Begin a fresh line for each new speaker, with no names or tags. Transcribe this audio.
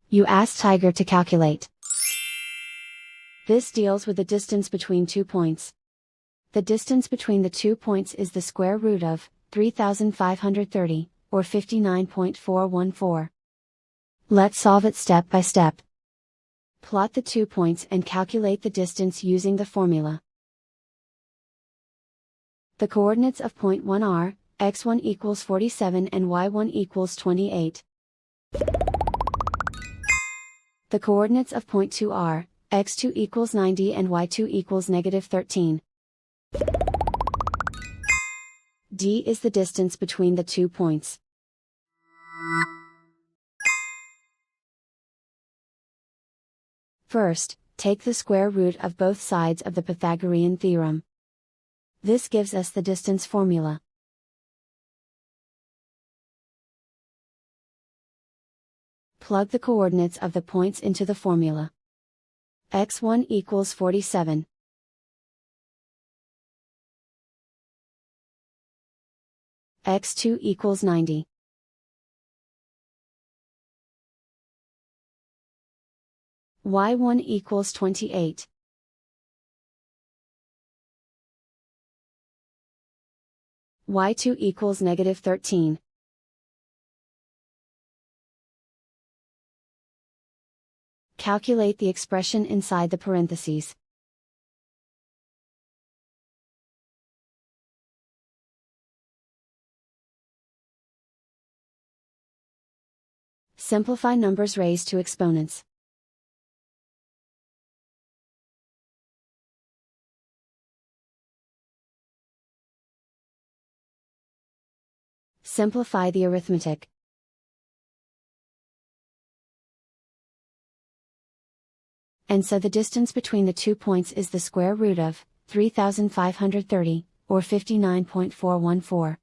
You ask Tiger to calculate. This deals with the distance between 2 points. The distance between the 2 points is the square root of 3,530, or 59.414. Let's solve it step by step. Plot the 2 points and calculate the distance using the formula. The coordinates of point 1 are, x1 equals 47 and y1 equals 28. The coordinates of point 2 are, x2 equals 90 and y2 equals -13. D is the distance between the 2 points. First, take the square root of both sides of the Pythagorean theorem. This gives us the distance formula. Plug the coordinates of the points into the formula. x1 equals 47. x2 equals 90. y1 equals 28. y2 equals -13. Calculate the expression inside the parentheses. Simplify numbers raised to exponents. Simplify the arithmetic. And so the distance between the 2 points is the square root of 3,530, or 59.414.